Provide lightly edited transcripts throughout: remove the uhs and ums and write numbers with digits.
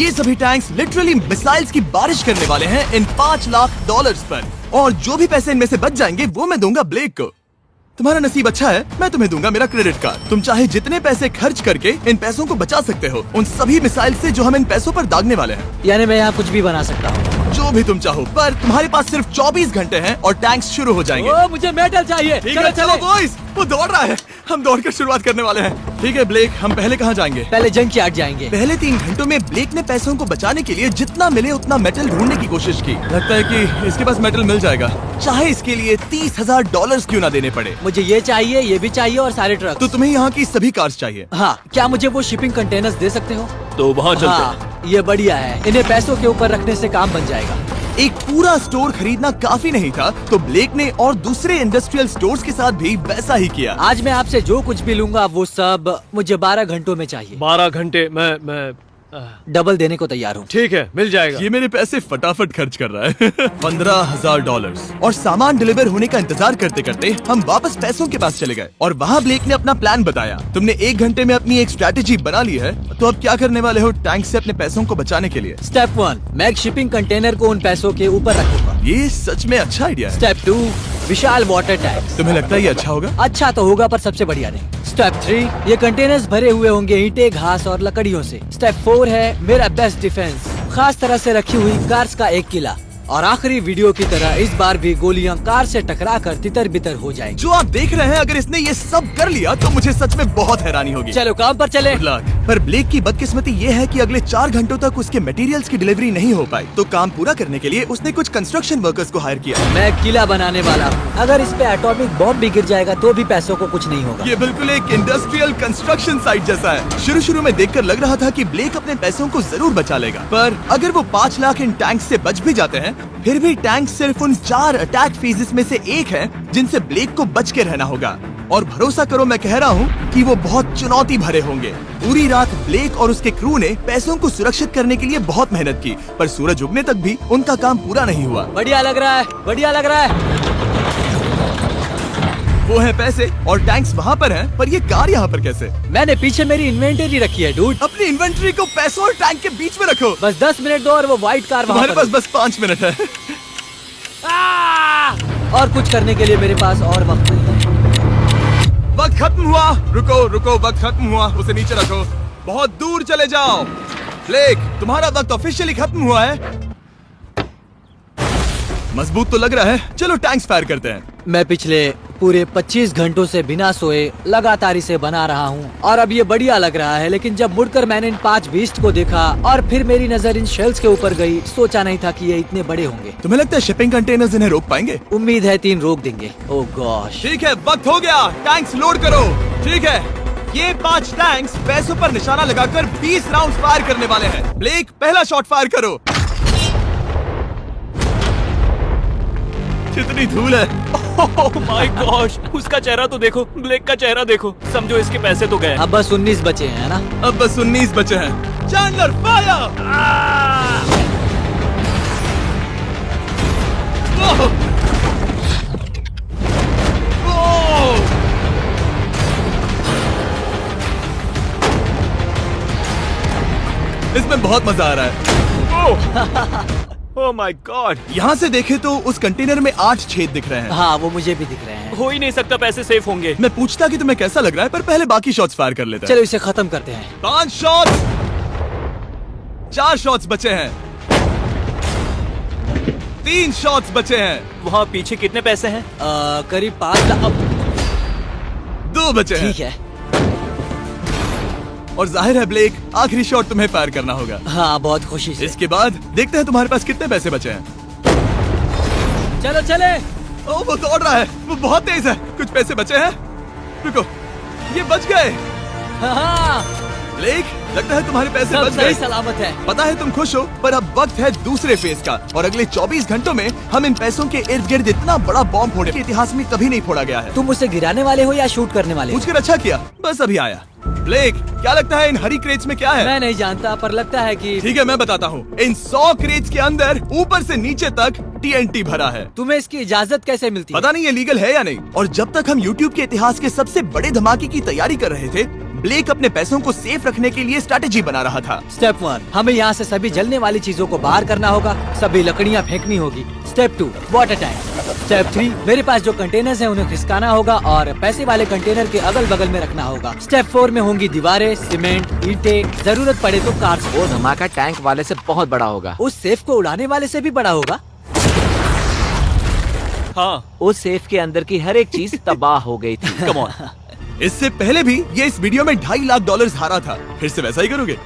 ये सभी tanks literally missiles की बारिश करने वाले हैं इन $5 लाख पर, और जो भी पैसे इनमें से बच जाएंगे वो मैं दूंगा ब्लेक को। तुम्हारा नसीब अच्छा है, मैं तुम्हें दूंगा मेरा क्रेडिट कार्ड। तुम चाहे जितने पैसे खर्च करके इन पैसों को बचा सकते हो, उन सभी मिसाइल से जो हम इन पैसों पर दागने वाले हैं। यानी मैं यहाँ कुछ भी बना सकता हूँ? जो भी तुम चाहो, पर तुम्हारे पास सिर्फ 24 घंटे हैं और टैंक्स शुरू हो जाएंगे। ओ, मुझे मेटल चाहिए। ठीक है, चलो बॉयज, वो दौड़ रहा है, हम दौड़ कर शुरुआत करने वाले हैं। ठीक है ब्लेक, हम पहले कहाँ जाएंगे? पहले जंक यार्ड जाएंगे। पहले 3 घंटों में ब्लेक ने पैसों को बचाने के लिए जितना मिले उतना मेटल ढूंढने की कोशिश की। लगता है कि इसके पास मेटल मिल जाएगा, चाहे इसके लिए $30,000 क्यों ना देने पड़े। मुझे ये चाहिए, ये भी चाहिए और सारे ट्रक। तो तुम्हें यहाँ की सभी कार्स चाहिए? हाँ, क्या मुझे वो शिपिंग कंटेनर्स दे सकते हो? तो वहाँ चलते हैं। हाँ, ये बढ़िया है, इन्हें पैसों के ऊपर रखने से काम बन जाएगा। एक पूरा स्टोर खरीदना काफी नहीं था, तो ब्लेक ने और दूसरे इंडस्ट्रियल स्टोर्स के साथ भी वैसा ही किया। आज मैं आपसे जो कुछ भी लूंगा वो सब मुझे 12 घंटों में चाहिए। 12 घंटे? मैं डबल देने को तैयार हूँ। ठीक है, मिल जाएगा। ये मेरे पैसे फटाफट खर्च कर रहा है। $15,000। और सामान डिलीवर होने का इंतजार करते करते हम वापस पैसों के पास चले गए और वहाँ ब्लेक ने अपना प्लान बताया। तुमने 1 घंटे में अपनी एक स्ट्रैटेजी बना ली है, तो अब क्या करने वाले हो टैंक से अपने पैसों को बचाने के लिए? स्टेप 1, मैं एक शिपिंग कंटेनर को उन पैसों के ऊपर रखूंगा। ये सच में अच्छा आइडिया है। स्टेप 2, विशाल वाटर टैंक। तुम्हें लगता है ये अच्छा होगा? अच्छा तो होगा, पर सबसे बढ़िया नहीं। स्टेप 3, ये कंटेनर्स भरे हुए होंगे ईंटें, घास और लकड़ियों से। स्टेप 4 है मेरा बेस्ट डिफेंस, खास तरह से रखी हुई कार्स का एक किला। और आखिरी वीडियो की तरह इस बार भी गोलियां कार से टकराकर तितर बितर हो जाएंगी। जो आप देख रहे हैं, अगर इसने ये सब कर लिया तो मुझे सच में बहुत हैरानी होगी। चलो काम पर चले। पर ब्लेक की बदकिस्मती ये है कि अगले 4 घंटों तक उसके मटेरियल्स की डिलीवरी नहीं हो पाई, तो काम पूरा करने के लिए उसने कुछ कंस्ट्रक्शन वर्कर्स को हायर किया। मैं किला बनाने वाला हूँ, अगर इस पे एटॉमिक बॉम्ब भी गिर जाएगा तो भी पैसों को कुछ नहीं होगा। ये बिल्कुल एक इंडस्ट्रियल कंस्ट्रक्शन साइट जैसा है। शुरू में देखकर लग रहा था कि ब्लेक अपने पैसों को जरूर बचा लेगा, पर अगर वो 5 लाख इन टैंक से बच भी जाते हैं, फिर भी टैंक सिर्फ उन 4 अटैक फेजेस में से एक है जिनसे ब्लेक को बच के रहना होगा। और भरोसा करो, मैं कह रहा हूँ कि वो बहुत चुनौती भरे होंगे। पूरी रात ब्लेक और उसके क्रू ने पैसों को सुरक्षित करने के लिए बहुत मेहनत की, पर सूरज उगने तक भी उनका काम पूरा नहीं हुआ। बढ़िया लग रहा है, बढ़िया लग रहा है। वो है पैसे और टैंक्स वहाँ पर हैं, पर ये कार यहाँ पर कैसे? मैंने पीछे मेरी इन्वेंटरी रखी है डूड। अपनी इन्वेंटरी को पैसों और टैंक के बीच में रखो। बस 10 मिनट दो और वो व्हाइट कार वहाँ तुम्हारे पास बस 5 मिनट है। और कुछ करने के लिए मेरे पास और वक्त नहीं है। वक्त खत्म हुआ। रुको, वक्त खत्म हुआ, उसे नीचे रखो, बहुत दूर चले जाओ। ब्लेक, तुम्हारा वक्त ऑफिशियली खत्म हुआ है। मजबूत तो लग रहा है, चलो टैंक्स फायर करते हैं। मैं पिछले पूरे 25 घंटों से बिना सोए लगातार इसे बना रहा हूँ और अब ये बढ़िया लग रहा है, लेकिन जब मुड़कर मैंने इन 5 बीस्ट को देखा और फिर मेरी नजर इन शेल्स के ऊपर गई, सोचा नहीं था कि ये इतने बड़े होंगे। तुम्हें लगता है शिपिंग कंटेनर्स इन्हें रोक पाएंगे? उम्मीद है 3 रोक देंगे। ओह गॉश। ठीक है, वक्त हो गया, टैंक्स लोड करो। ठीक है, ये 5 टैंक्स पैसों पर निशाना लगाकर 20 राउंड फायर करने वाले हैं। ब्लेक, पहला शॉट फायर करो। कितनी धूल है। ओह माय गॉश, उसका चेहरा तो देखो, ब्लेक का चेहरा देखो, समझो इसके पैसे तो गए। अब बस 19 बचे हैं ना? अब बस 19 बचे हैं। Chandler fire. इसमें बहुत मजा आ रहा है। ओह माय गॉड। यहाँ से देखे तो उस कंटेनर में 8 छेद दिख रहे हैं। हाँ, वो मुझे भी दिख रहे हैं। हो ही नहीं सकता, पैसे सेफ होंगे। मैं पूछता कि तुम्हें कैसा लग रहा है, पर पहले बाकी शॉट्स फायर कर लेते हैं। चलो इसे खत्म करते हैं। 5 शॉट्स, 4 शॉट्स बचे हैं, 3 शॉट्स बचे हैं। वहाँ पीछे कितने पैसे हैं? करीब 5 लाख। 2 बचे हैं। ठीक है। और जाहिर है ब्लेक, आखिरी शॉट तुम्हें फायर करना होगा। हाँ, बहुत खुशी से। इसके बाद देखते हैं तुम्हारे पास कितने पैसे बचे हैं। चलो चले। ओ, वो दौड़ रहा है, वो बहुत तेज है। कुछ पैसे बचे हैं। रुको, ये बच गए। हाँ, ब्लेक, लगता है तुम्हारे पैसे सब बच सही गए। सलामत है। पता है तुम खुश हो, पर अब वक्त है दूसरे फेज का, और अगले 24 घंटों में हम इन पैसों के इर्द गिर्द इतना बड़ा बॉम्ब फोड़े इतिहास में कभी नहीं फोड़ा गया है। तुम उसे गिराने वाले हो या शूट करने वाले हो? पूछकर अच्छा किया, बस अभी आया। ब्लेक, क्या लगता है इन हरी क्रेट्स में क्या है? मैं नहीं जानता, पर लगता है कि ठीक है, मैं बताता हूँ। इन 100 क्रेट्स के अंदर ऊपर से नीचे तक TNT भरा है। तुम्हें इसकी इजाजत कैसे मिलती है? पता नहीं ये लीगल है या नहीं। और जब तक हम YouTube के इतिहास के सबसे बड़े धमाके की तैयारी कर रहे थे, ब्लेक अपने पैसों को सेफ रखने के लिए स्ट्रेटेजी बना रहा था। स्टेप 1, हमें यहाँ से सभी जलने वाली चीजों को बाहर करना होगा, सभी लकड़ियाँ फेंकनी होगी। Step 2, water tank. स्टेप 3, मेरे पास जो कंटेनर्स हैं उन्हें खिसकाना होगा और पैसे वाले कंटेनर के अगल बगल में रखना होगा। स्टेप 4 में होंगी दीवारें, सीमेंट, ईंटें, जरूरत पड़े तो कार्स। वो धमाका टैंक वाले से बहुत बड़ा होगा। उस सेफ को उड़ाने वाले से भी बड़ा होगा। हाँ, उस सेफ के अंदर की हर एक चीज तबाह हो गई थी। Come on. इससे पहले भी ये इस वीडियो में $2.5 लाख हारा था, फिर से वैसा ही करोगे?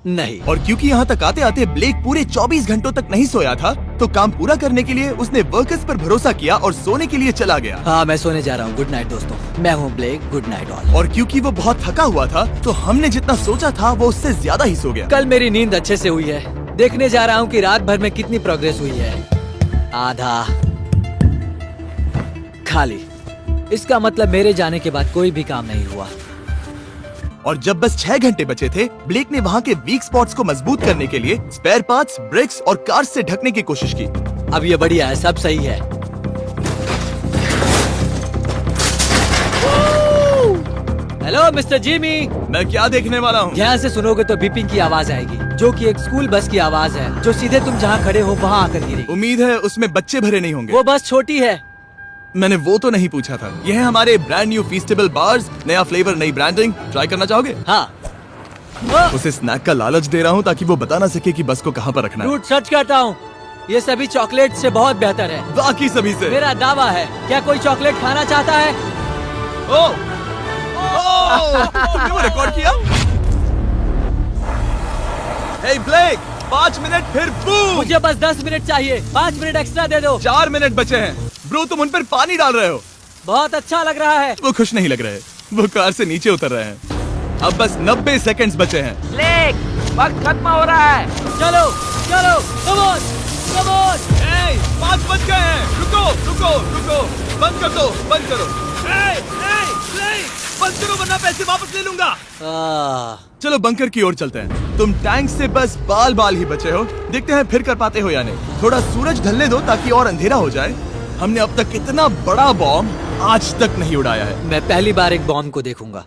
नहीं। और क्योंकि यहाँ तक आते आते ब्लेक पूरे 24 घंटों तक नहीं सोया था, तो काम पूरा करने के लिए उसने वर्कर्स पर भरोसा किया और सोने के लिए चला गया। हाँ, मैं सोने जा रहा हूँ। गुड नाइट दोस्तों, मैं हूँ ब्लेक। Good night all. और क्योंकि वो बहुत थका हुआ था, तो हमने जितना सोचा था वो उससे ज्यादा ही सो गया। कल मेरी नींद अच्छे से हुई है। देखने जा रहा हूँ कि रात भर में कितनी प्रोग्रेस हुई है। आधा खाली। इसका मतलब मेरे जाने के बाद कोई भी काम नहीं हुआ। और जब बस 6 घंटे बचे थे, ब्लेक ने वहाँ के वीक स्पॉट्स को मजबूत करने के लिए स्पेयर पार्ट्स, ब्रिक्स और कार्स से ढकने की कोशिश की। अब ये बढ़िया है, सब सही है। Hello mister Jimmy. मैं क्या देखने वाला हूँ? ध्यान से सुनोगे तो बीपिंग की आवाज आएगी, जो कि एक स्कूल बस की आवाज है, जो सीधे तुम जहाँ खड़े हो वहाँ आकर गिरेगी। उम्मीद है उसमें बच्चे भरे नहीं होंगे। वो बस छोटी है। मैंने वो तो नहीं पूछा था। यह है हमारे ब्रांड न्यू फीस्टेबल बार्स, नया फ्लेवर, नई ब्रांडिंग। ट्राई करना चाहोगे? हाँ। उसे स्नैक का लालच दे रहा हूँ ताकि वो बता ना सके कि बस को कहाँ पर रखना है। झूठ सच कहता हूँ, ये सभी चॉकलेट से बहुत बेहतर है। बाकी सभी से। मेरा दावा है। क्या कोई चॉकलेट खाना चाहता है? ये वो रिकॉर्ड किया? Hey ब्लेक, 5 मिनट फिर बूम। मुझे बस 10 मिनट चाहिए। 5 मिनट एक्स्ट्रा दे दो। 4 मिनट बचे हैं। ब्रो, तुम उन पर पानी डाल रहे हो। बहुत अच्छा लग रहा है। वो खुश नहीं लग रहे। वो कार से नीचे उतर रहे हैं। अब बस 90 सेकंड्स बचे हैं। ब्लेक, वक्त खत्म हो रहा है। चलो चलो, कम ऑन कम ऑन। 5 बज गए हैं। रुको रुको रुको, बंद कर दो, बंद करो। बंद करो वरना पैसे वापस ले लूंगा। चलो बंकर की ओर चलते हैं। तुम टैंक से बस बाल बाल ही बचे हो। देखते हैं फिर कर पाते हो या नहीं। थोड़ा सूरज ढलने दो ताकि और अंधेरा हो जाए। हमने अब तक इतना बड़ा बॉम्ब आज तक नहीं उड़ाया है। मैं पहली बार एक बॉम्ब को देखूंगा।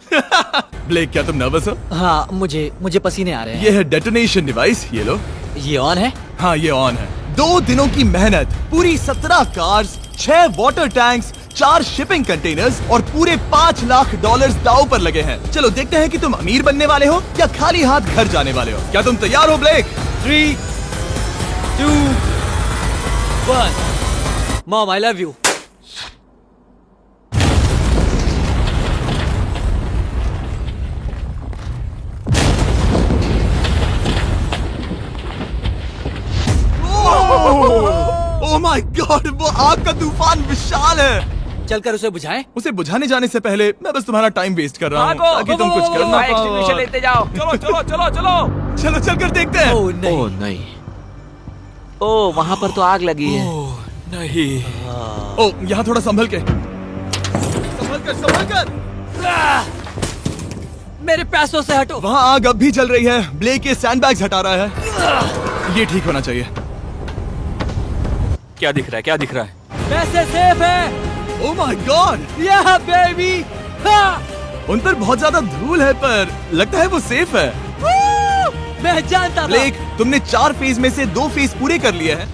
ब्लेक, क्या तुम नर्वस हो? हाँ, मुझे पसीने आ रहे हैं। ये है डेटोनेशन डिवाइस, ये लो। ये ऑन है? हाँ, ये ऑन है। 2 दिनों की मेहनत, पूरी 17 cars, 6 water tanks, 4 shipping containers और पूरे $5 लाख दांव पर लगे हैं। चलो देखते हैं कि तुम अमीर बनने वाले हो या खाली हाथ घर जाने वाले हो। क्या तुम तैयार हो Blake? 3, 2, 1। Mom, I love you. Oh my God, वो आग का तूफान विशाल है। चलकर उसे बुझाएं। उसे बुझाने जाने से पहले मैं बस तुम्हारा टाइम वेस्ट कर रहा हूँ भागो, ताकि तुम कुछ कर ना फायर एक्सटिंग्विशर पाओ। लेते जाओ। चलो चलो चलो चलो। चलो चलकर देखते हैं। ओह नहीं। ओह नहीं, ओह वहाँ पर तो आग लगी है। ओह नहीं। ओह, यहाँ थोड़ा संभल के, संभल कर, संभल कर। मेरे पैसों से हटो। वहाँ आग अब भी जल रही है। ब्लेक ये सैंडबैग्स हटा रहा है। ये ठीक होना चाहिए। क्या दिख रहा है, क्या दिख रहा है? पैसे सेफ है। ओह माय गॉड, या बेबी। उन पर बहुत ज्यादा धूल है पर लगता है वो सेफ है। मैं जानता था। ब्लेक, तुमने 4 फेज में से 2 फेज पूरे कर लिए हैं।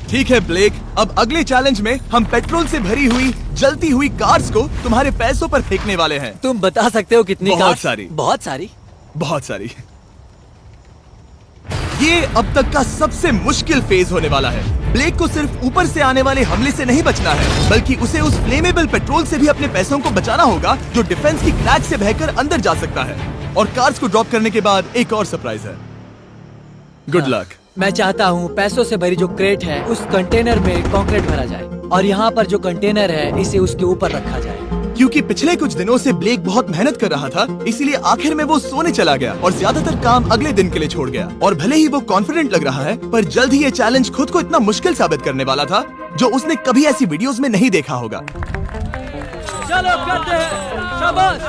ठीक है ब्लेक, अब अगले चैलेंज में हम पेट्रोल से भरी हुई जलती हुई कार्स को तुम्हारे पैसों पर फेंकने वाले हैं। तुम बता सकते हो कितनी बहुत कार्स? सारी। बहुत सारी। बहुत सारी। ये अब तक का सबसे मुश्किल फेज होने वाला है। ब्लेक को सिर्फ ऊपर से आने वाले हमले से नहीं बचना है, बल्कि उसे उस फ्लेमेबल पेट्रोल से भी अपने पैसों को बचाना होगा जो डिफेंस की क्रैक से बहकर अंदर जा सकता है। और कार्स को ड्रॉप करने के बाद एक और सरप्राइज है। Good luck. मैं चाहता हूँ पैसों से भरी जो क्रेट है उस कंटेनर में कंक्रीट भरा जाए और यहाँ पर जो कंटेनर है इसे उसके ऊपर रखा जाए। क्योंकि पिछले कुछ दिनों से ब्लेक बहुत मेहनत कर रहा था, इसीलिए आखिर में वो सोने चला गया और ज्यादातर काम अगले दिन के लिए छोड़ गया। और भले ही वो कॉन्फिडेंट लग रहा है, पर जल्द ही ये चैलेंज खुद को इतना मुश्किल साबित करने वाला था जो उसने कभी ऐसी वीडियोस में नहीं देखा होगा। चलो करते हैं। शाबाश।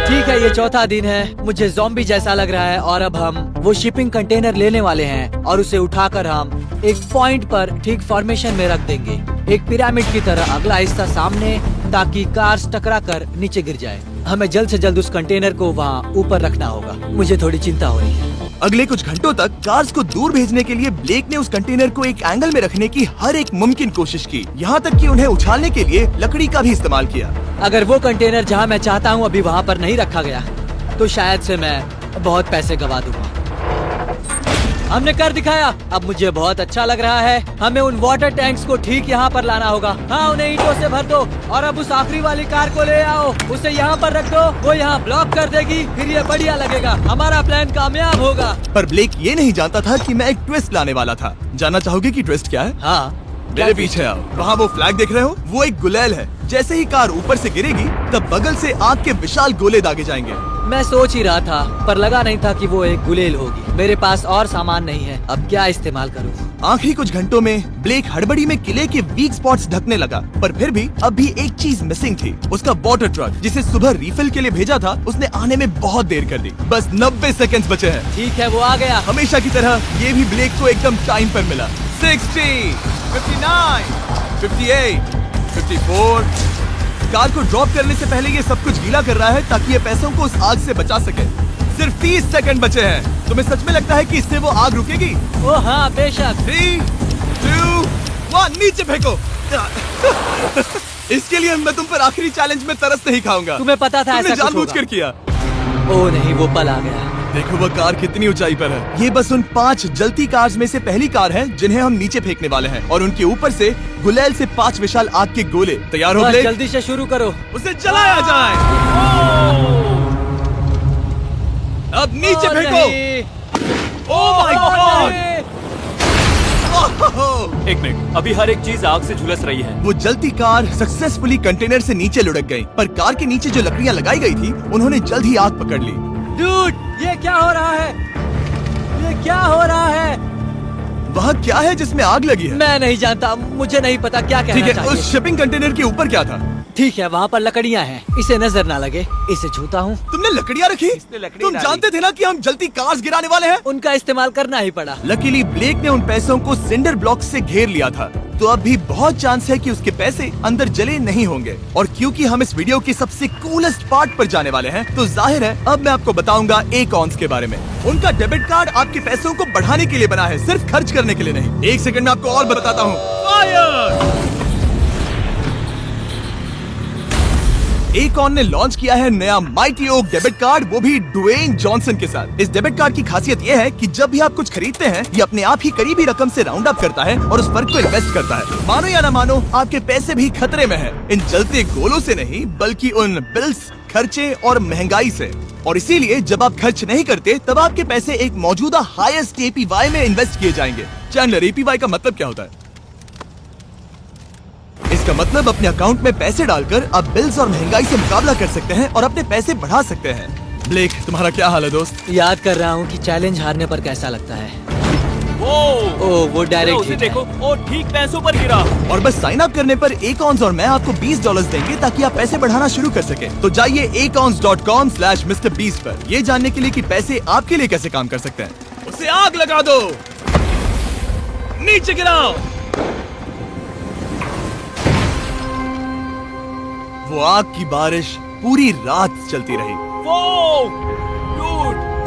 ठीक है, ये चौथा दिन है। मुझे ज़ॉम्बी जैसा लग रहा है और अब हम वो शिपिंग कंटेनर लेने वाले हैं और उसे उठाकर हम एक पॉइंट पर ठीक फॉर्मेशन में रख देंगे, एक पिरामिड की तरह। अगला हिस्सा सामने, ताकि कार्स टकरा कर नीचे गिर जाए। हमें जल्द से जल्द उस कंटेनर को वहाँ ऊपर रखना होगा। मुझे थोड़ी चिंता हो रही है। अगले कुछ घंटों तक कार्स को दूर भेजने के लिए ब्लेक ने उस कंटेनर को एक एंगल में रखने की हर एक मुमकिन कोशिश की, यहाँ तक कि उन्हें उछालने के लिए लकड़ी का भी इस्तेमाल किया। अगर वो कंटेनर जहाँ मैं चाहता हूँ अभी वहाँ पर नहीं रखा गया तो शायद से मैं बहुत पैसे गवा दूंगा। हमने कर दिखाया, अब मुझे बहुत अच्छा लग रहा है। हमें उन वाटर टैंक्स को ठीक यहाँ पर लाना होगा। हाँ, उन्हें ईंटों से भर दो और अब उस आखिरी वाली कार को ले आओ, उसे यहाँ पर रख दो। वो यहाँ ब्लॉक कर देगी, फिर ये बढ़िया लगेगा। हमारा प्लान कामयाब होगा। पर ब्लेक ये नहीं जानता था कि मैं एक ट्विस्ट लाने वाला था। जानना चाहोगे कि ट्विस्ट क्या है? हाँ, मेरे पीछे आओ। वहाँ वो फ्लैग देख रहे हो, वो एक गुलेल है। जैसे ही कार ऊपर से गिरेगी तब बगल से आग के विशाल गोले दागे जाएंगे। मैं सोच ही रहा था, पर लगा नहीं था कि वो एक गुलेल होगी। मेरे पास और सामान नहीं है, अब क्या इस्तेमाल करूँ? आखिरी कुछ घंटों में ब्लेक हड़बड़ी में किले के वीक स्पॉट्स ढकने लगा, पर फिर भी अब भी एक चीज मिसिंग थी। उसका वाटर ट्रक, जिसे सुबह रिफिल के लिए भेजा था, उसने आने में बहुत देर कर दी। बस 90 सेकंड्स बचे हैं। ठीक है, वो आ गया। हमेशा की तरह ये भी ब्लेक को एकदम टाइम पर मिला। 60, 59, 58, 54। कार को ड्रॉप करने से पहले ये सब कुछ गीला कर रहा है ताकि ये पैसों को उस आग से बचा सके। सिर्फ 30 सेकंड बचे हैं। तुम्हें सच में लगता है कि इससे वो आग रुकेगी? ओ हाँ, बेशक। 3, 2, 1, नीचे फेंको। इसके लिए मैं तुम पर आखिरी चैलेंज में तरस नहीं खाऊंगा। तुम्हें पता था तुमने ऐसा कुछ जानबूझकर होगा। किया। ओ नहीं, वो पल आ गया। देखो वो कार कितनी ऊंचाई पर है। ये बस उन 5 जलती कार्स में से पहली कार है जिन्हें हम नीचे फेंकने वाले हैं, और उनके ऊपर से गुलेल से 5 विशाल आग के गोले। तैयार हो बस ब्लेक? जल्दी से शुरू करो। उसे जलाया जाए। अब नीचे ओ फेंको। नहीं। Oh my oh God! नहीं। एक मिनट, अभी हर एक चीज आग से झुलस रही है। वो जलती कार सक्सेसफुली कंटेनर से नीचे लुढ़क गई, पर कार के नीचे जो लकड़ियां लगाई गई थी उन्होंने जल्द ही आग पकड़ ली। डूड, ये क्या हो रहा है? ये क्या हो रहा है? वह क्या है जिसमें आग लगी है? मैं नहीं जानता, मुझे नहीं पता क्या ठीक कहना है, चाहिए। उस शिपिंग कंटेनर के ऊपर क्या था? ठीक है, वहाँ पर लकड़ियाँ हैं, इसे नजर ना लगे। इसे छूता हूँ। तुमने लकड़ियां रखी? इसने लकड़ी तुम डाली। जानते थे ना कि हम जलती कार्स गिराने वाले हैं? उनका इस्तेमाल करना ही पड़ा। लकीली ब्लेक ने उन पैसों को सिंडर ब्लॉक से घेर लिया था, तो अब भी बहुत चांस है कि उसके पैसे अंदर जले नहीं होंगे। और क्योंकि हम इस वीडियो के सबसे कूलेस्ट पार्ट पर जाने वाले हैं, तो जाहिर है अब मैं आपको बताऊंगा एकॉन्स के बारे में। उनका डेबिट कार्ड आपके पैसों को बढ़ाने के लिए बना है, सिर्फ खर्च करने के लिए नहीं। एक सेकंड में आपको और बताता हूँ। फायर! एकॉन ने लॉन्च किया है नया माइटी ओक डेबिट कार्ड, वो भी ड्वेन जॉनसन के साथ। इस डेबिट कार्ड की खासियत ये है कि जब भी आप कुछ खरीदते हैं, ये अपने आप ही करीबी रकम से राउंड अप करता है और उस फर्क को इन्वेस्ट करता है। मानो या ना मानो, आपके पैसे भी खतरे में हैं। इन जलते गोलों से नहीं, बल्कि उन बिल्स, खर्चे और महंगाई से। और इसीलिए जब आप खर्च नहीं करते, तब आपके पैसे एक मौजूदा हाईएस्ट APY में इन्वेस्ट किए जाएंगे। चैंडलर, APY का मतलब क्या होता है? इसका मतलब अपने अकाउंट में पैसे डालकर आप बिल्स और महंगाई से मुकाबला कर सकते हैं और अपने पैसे बढ़ा सकते हैं। ब्लेक, तुम्हारा क्या हाल है दोस्त? याद कर रहा हूँ कि चैलेंज हारने पर कैसा लगता है। वो डायरेक्ट उसे हिट है। देखो, वो ठीक पैसों पर गिरा। और बस साइन अप करने पर एकॉन्स और मैं आपको $20 देंगे ताकि आप पैसे बढ़ाना शुरू कर सके। तो जाइए acons.com/MrBeast पर, ये जानने के लिए कि पैसे आपके लिए कैसे काम कर सकते हैं। उसे आग लगा दो, नीचे गिराओ। वो आग की बारिश पूरी रात चलती रही।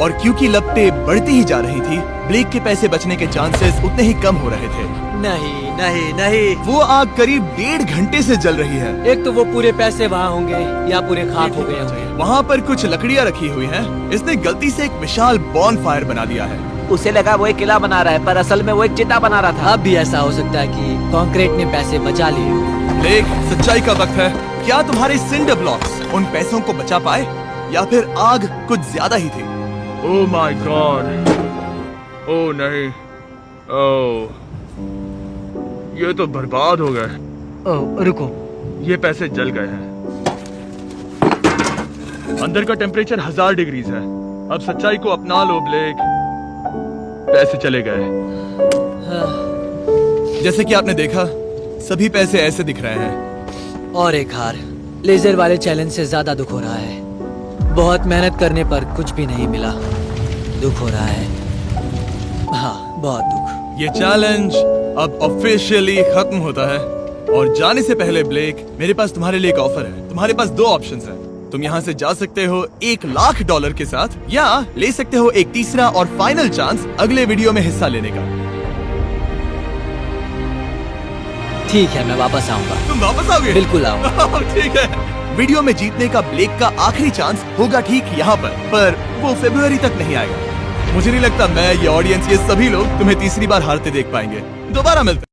और क्योंकि लपटें बढ़ती ही जा रही थी, ब्लेक के पैसे बचने के चांसेस उतने ही कम हो रहे थे। नहीं नहीं नहीं, वो आग करीब 1.5 घंटे से जल रही है। एक तो वो पूरे पैसे वहाँ होंगे या पूरे खाक हो गए होंगे। वहाँ पर कुछ लकड़ियाँ रखी हुई हैं। इसने गलती से एक विशाल बॉनफायर बना दिया है। उसे लगा वो एक किला बना रहा है, पर असल में वो एक चिता बना रहा था। अब भी ऐसा हो सकता है कि कंक्रीट ने पैसे बचा लिए हो। ब्लेक, सच्चाई का वक्त है। क्या तुम्हारे सिंडर ब्लॉक्स उन पैसों को बचा पाए, या फिर आग कुछ ज्यादा ही थी? ओह माय गॉड! ओह नहीं, ओह, ये तो बर्बाद हो गए। ओह, रुको। ये पैसे जल गए हैं। अंदर का टेम्परेचर 1000 डिग्रीज है। अब सच्चाई को अपना लो ब्लेक, पैसे चले गए। जैसे कि आपने देखा, सभी पैसे ऐसे दिख रहे हैं। और एक हार। लेजर वाले चैलेंज से ज्यादा दुख हो रहा है। बहुत मेहनत करने पर कुछ भी नहीं मिला। दुख हो रहा है। हाँ, बहुत दुख। ये चैलेंज अब ऑफिशियली खत्म होता है। और जाने से पहले ब्लेक, मेरे पास तुम्हारे लिए एक ऑफर है। तुम्हारे पास दो ऑप्शंस हैं। तुम यहाँ से जा सकते हो $1,00,000 के साथ, या ले सकते हो एक तीसरा और फाइनल चांस अगले वीडियो में हिस्सा लेने का। ठीक है, मैं वापस आऊंगा। तुम वापस आओगे? बिल्कुल आऊंगा। ठीक है। वीडियो में जीतने का ब्लेक का आखिरी चांस होगा ठीक यहाँ पर वो फरवरी तक नहीं आएगा। मुझे नहीं लगता मैं, ये ऑडियंस, ये सभी लोग तुम्हें तीसरी बार हारते देख पाएंगे। दोबारा मिलते हैं।